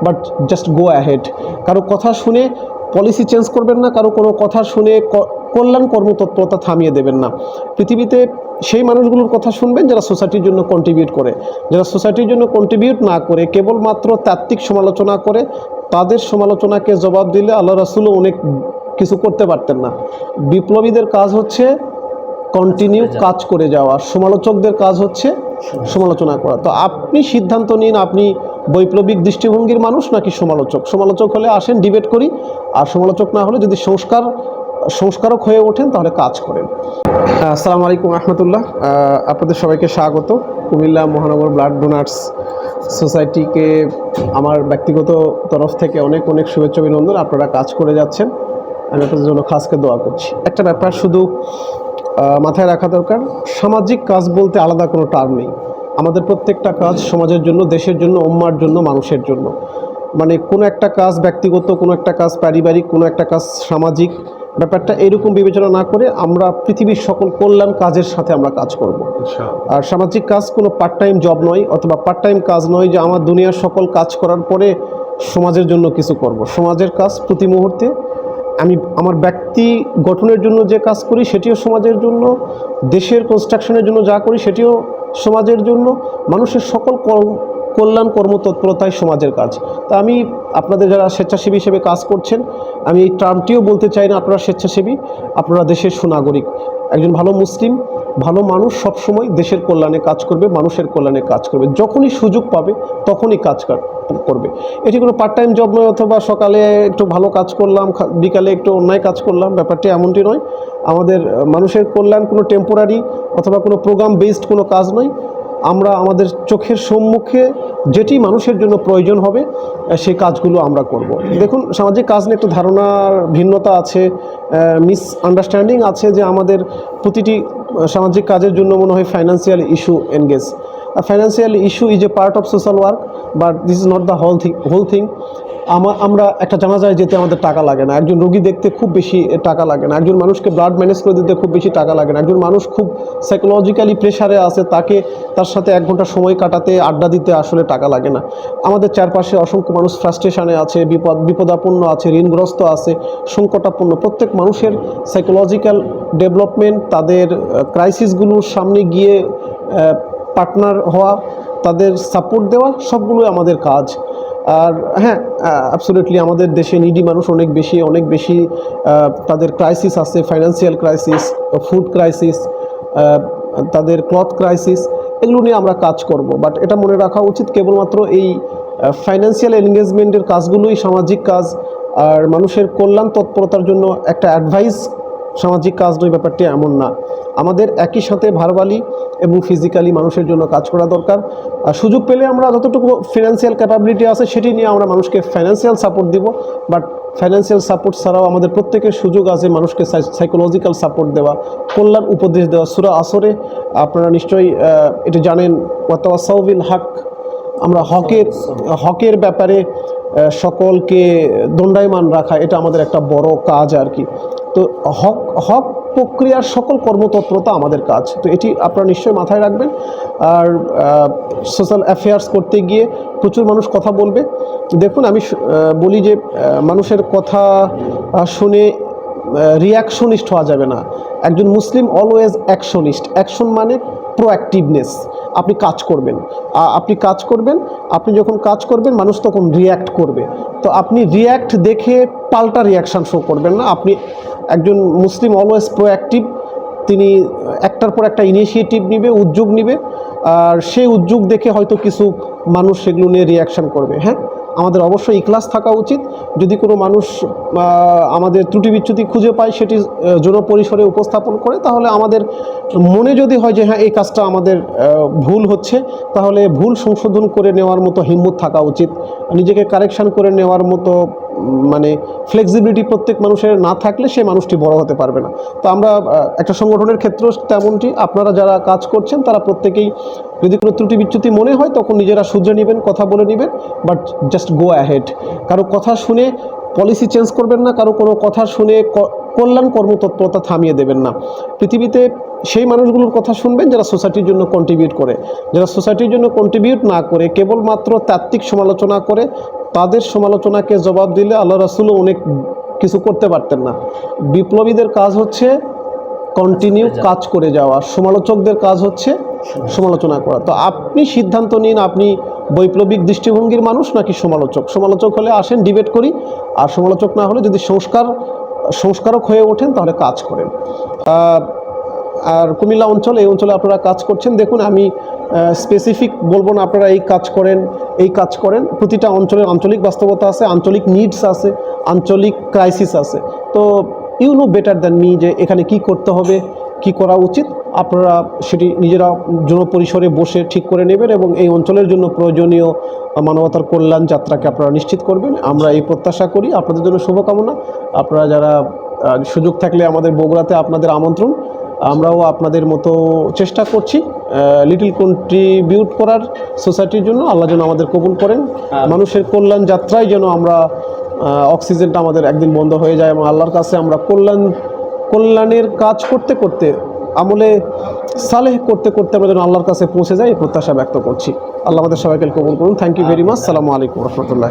But just go ahead. কারো কথা শুনে পলিসি চেঞ্জ করবেন না, কারো কোনো কথা শুনে কল্যাণ কর্মতৎপরতা থামিয়ে দেবেন না। পৃথিবীতে সেই মানুষগুলোর কথা শুনবেন যারা সোসাইটির জন্য কন্ট্রিবিউট করে। যারা সোসাইটির জন্য কন্ট্রিবিউট না করে কেবলমাত্র তাত্ত্বিক সমালোচনা করে, তাদের সমালোচনাকে জবাব দিলে আল্লাহ রাসূলও অনেক কিছু করতে পারতেন না। বিপ্লবীদের কাজ হচ্ছে কন্টিনিউ কাজ করে যাওয়া, সমালোচকদের কাজ হচ্ছে সমালোচনা করা। তো আপনি সিদ্ধান্ত নিন, আপনি বৈপ্লবিক দৃষ্টিভঙ্গির মানুষ নাকি সমালোচক। সমালোচক হলে আসেন, ডিবেট করি, আর সমালোচক না হলে যদি সংস্কারক হয়ে ওঠেন তাহলে কাজ করেন। আসসালামু আলাইকুম রহমতুল্লাহ। আপনাদের সবাইকে স্বাগত। কুমিল্লা মহানগর ব্লাড ডোনার্স সোসাইটিকে আমার ব্যক্তিগত তরফ থেকে অনেক অনেক শুভেচ্ছা অভিনন্দন। আপনারা কাজ করে যাচ্ছেন, আমি আপনাদের জন্য খাসকে দোয়া করছি। একটা ব্যাপার শুধু মাথায় রাখা দরকার, সামাজিক কাজ বলতে আলাদা কোনো টার্ম নেই। আমাদের প্রত্যেকটা কাজ সমাজের জন্য, দেশের জন্য, উম্মার জন্য, মানুষের জন্য। মানে কোনো একটা কাজ ব্যক্তিগত, কোনো একটা কাজ পারিবারিক, কোনো একটা কাজ সামাজিক, ব্যাপারটা এরকম বিবেচনা না করে আমরা পৃথিবীর সকল কল্যাণ কাজের সাথে আমরা কাজ করব। আর সামাজিক কাজ কোনো পার্ট টাইম জব নয়, অথবা পার্ট টাইম কাজ নয় যে আমার দুনিয়ার সকল কাজ করার পরে সমাজের জন্য কিছু করব। সমাজের কাজ প্রতি মুহূর্তে আমি আমার ব্যক্তি গঠনের জন্য যে কাজ করি সেটিও সমাজের জন্য, দেশের কনস্ট্রাকশনের জন্য যা করি সেটিও সমাজের জন্য, মানুষের সকল কল্যাণ কর্মতৎপরতাই সমাজের কাজ। তা আমি আপনাদের যারা স্বেচ্ছাসেবী হিসেবে কাজ করছেন, আমি এই টার্মটিও বলতে চাই না আপনারা স্বেচ্ছাসেবী, আপনারা দেশের সুনাগরিক। একজন ভালো মুসলিম, ভালো মানুষ সবসময় দেশের কল্যাণে কাজ করবে, মানুষের কল্যাণে কাজ করবে। যখনই সুযোগ পাবে তখনই কাজ করবে। এটি কোনো পার্ট টাইম জব নয়, অথবা সকালে একটু ভালো কাজ করলাম, বিকালে একটু অন্যায় কাজ করলাম, ব্যাপারটি এমনটি নয়। আমাদের মানুষের কল্যাণ কোনো টেম্পোরারি অথবা কোনো প্রোগ্রাম বেসড কোনো কাজ নয়। আমরা আমাদের চোখের সম্মুখে যেটি মানুষের জন্য প্রয়োজন হবে সেই কাজগুলো আমরা করব। দেখুন, সামাজিক কাজ নিয়ে একটু ধারণার ভিন্নতা আছে, মিস আন্ডারস্ট্যান্ডিং আছে যে আমাদের প্রতিটি সামাজিক কাজের জন্য মনে হয় financial issue engage. Financial issue is a part of social work, but this is not the whole thing. আমরা একটা জানাজায় যেতে আমাদের টাকা লাগে না, একজন রোগী দেখতে খুব বেশি টাকা লাগে না, একজন মানুষকে ব্লাড ম্যানেজ করে দিতে খুব বেশি টাকা লাগে না, একজন মানুষ খুব সাইকোলজিক্যালি প্রেশারে আছে, তার সাথে 1 ঘন্টা সময় কাটাতে, আড্ডা দিতে আসলে টাকা লাগে না। আমাদের চারপাশে অসংখ্য মানুষ ফ্রাস্ট্রেশনে আছে, বিপদাপন্ন আছে, ঋণগ্রস্ত আছে, সংকটাপন্ন। প্রত্যেক মানুষের সাইকোলজিক্যাল ডেভেলপমেন্ট, তাদের ক্রাইসিসগুলোর সামনে গিয়ে পার্টনার হওয়া, তাদের সাপোর্ট দেওয়া, সবগুলোই আমাদের কাজ। আর হ্যাঁ, অ্যাবসলিউটলি আমাদের দেশে নিডি মানুষ অনেক বেশি তাদের ক্রাইসিস আছে, ফাইন্যান্সিয়াল ক্রাইসিস, ফুড ক্রাইসিস, তাদের ক্লথ ক্রাইসিস, এগুলো নিয়ে আমরা কাজ করব। বাট এটা মনে রাখা উচিত, কেবলমাত্র এই ফাইন্যান্সিয়াল এনগেজমেন্টের কাজগুলোই সামাজিক কাজ, আর মানুষের কল্যাণ তৎপরতার জন্য একটা অ্যাডভাইস সামাজিক কাজ নয়, ব্যাপারটি এমন না। আমাদের একই সাথে ভার্বালি এবং ফিজিক্যালি মানুষের জন্য কাজ করা দরকার। আর সুযোগ পেলে আমরা যতটুকু ফিনান্সিয়াল ক্যাপাবিলিটি আছে সেটি নিয়ে আমরা মানুষকে ফাইন্যান্সিয়াল সাপোর্ট দিব। বাট ফাইন্যান্সিয়াল সাপোর্ট ছাড়াও আমাদের প্রত্যেকের সুযোগ আছে মানুষকে সাইকোলজিক্যাল সাপোর্ট দেওয়া, কল্যাণ উপদেশ দেওয়া। সূরা আসরে আপনারা নিশ্চয়ই এটা জানেন, ওয়াতাওয়াসাউ বিল হক, আমরা হকের ব্যাপারে সকলকে দণ্ডায়মান রাখা, এটা আমাদের একটা বড় কাজ আর কি। তো হক প্রক্রিয়ার সকল কর্মতৎপরতা আমাদের কাজ, তো এটি আপনারা নিশ্চয়ই মাথায় রাখবেন। আর সোশ্যাল অ্যাফেয়ার্স করতে গিয়ে প্রচুর মানুষ কথা বলবে। দেখুন, আমি বলি যে মানুষের কথা শুনে রিয়াকশনিস্ট হওয়া যাবে না। একজন মুসলিম অলওয়েজ অ্যাকশনিস্ট। অ্যাকশন মানে প্রোঅ্যাক্টিভনেস। আপনি কাজ করবেন, আপনি যখন কাজ করবেন মানুষ তখন রিয়্যাক্ট করবে। তো আপনি রিয়্যাক্ট দেখে পাল্টা রিয়াকশান শো করবেন না। আপনি একজন মুসলিম অলওয়েজ প্রোঅ্যাক্টিভ, তিনি একটার পর একটা ইনিশিয়েটিভ নিবে, উদ্যোগ নিবে, আর সেই উদ্যোগ দেখে হয়তো কিছু মানুষ সেগুলো নিয়ে রিয়াকশান করবে। হ্যাঁ, আমাদের অবশ্যই ইখলাস থাকা উচিত। যদি কোনো মানুষ আমাদের ত্রুটি বিচ্যুতি খুঁজে পায়, সেটি জনপরিসরে উপস্থাপন করে, তাহলে আমাদের মনে যদি হয় যে হ্যাঁ এই কাজটা আমাদের ভুল হচ্ছে, তাহলে ভুল সংশোধন করে নেওয়ার মতো হিম্মত থাকা উচিত। নিজেকে কারেকশান করে নেওয়ার মতো মানে ফ্লেক্সিবিলিটি প্রত্যেক মানুষের না থাকলে সে মানুষটি বড় হতে পারবে না। তো আমরা একটা সংগঠনের ক্ষেত্রেও তেমনটি, আপনারা যারা কাজ করছেন তারা প্রত্যেকেই যদি কোনো ত্রুটি বিচ্যুতি মনে হয় তখন নিজেরা শুধরে নেবেন, কথা বলে নেবেন, বাট জাস্ট গো অ্যাহেড। কারো কথা শুনে পলিসি চেঞ্জ করবেন না, কারো কোনো কথা শুনে কল্যাণ কর্মতৎপরতা থামিয়ে দেবেন না। পৃথিবীতে সেই মানুষগুলোর কথা শুনবেন যারা সোসাইটির জন্য কন্ট্রিবিউট করে। যারা সোসাইটির জন্য কন্ট্রিবিউট না করে কেবলমাত্র তাত্ত্বিক সমালোচনা করে, তাদের সমালোচনাকে জবাব দিলে আল্লাহ রাসূলও অনেক কিছু করতে পারতেন না। বিপ্লবীদের কাজ হচ্ছে কন্টিনিউ কাজ করে যাওয়া, সমালোচকদের কাজ হচ্ছে সমালোচনা করা। তো আপনি সিদ্ধান্ত নিন, আপনি বৈপ্লবিক দৃষ্টিভঙ্গির মানুষ নাকি সমালোচক। সমালোচক হলে আসেন, ডিবেট করি, আর সমালোচক না হলে যদি সংস্কারক হয়ে ওঠেন তাহলে কাজ করেন। আর কুমিল্লা অঞ্চল, এই অঞ্চলে আপনারা কাজ করছেন, দেখুন আমি স্পেসিফিক বলবো না আপনারা এই কাজ করেন এই কাজ করেন। প্রতিটা অঞ্চলের আঞ্চলিক বাস্তবতা আছে, আঞ্চলিক নিডস আছে, আঞ্চলিক ক্রাইসিস আছে। তো you know better than me যে এখানে কি করতে হবে, কি করা উচিত, আপনারা সেটি নিজেরা জনপরিসরে বসে ঠিক করে নেবেন এবং এই অঞ্চলের জন্য প্রয়োজনীয় মানবতার কল্যাণ যাত্রাকে আপনারা নিশ্চিত করবেন। আমরা এই প্রত্যাশা করি। আপনাদের জন্য শুভকামনা। আপনারা যারা সুযোগ থাকলে আমাদের বগুড়াতে আপনাদের আমন্ত্রণ। আমরাও আপনাদের মতো চেষ্টা করছি লিটল কন্ট্রিবিউট করার সোসাইটির জন্য। আল্লাহ যেন আমাদের কবুল করেন। মানুষের কল্যাণ যাত্রায় যেন আমরা অক্সিজেনটা আমাদের একদিন বন্ধ হয়ে যায় এবং আল্লাহর কাছে আমরা কল্যাণের কাজ করতে করতে, আমলে সালেহ করতে করতে আমরা যেন আল্লাহর কাছে পৌঁছে যাই, এই প্রত্যাশা ব্যক্ত করছি। আল্লাহ আমাদের সবাইকে কবুল করুন। Thank you very much. আসসালামু আলাইকুম রহমতুল্লাহ।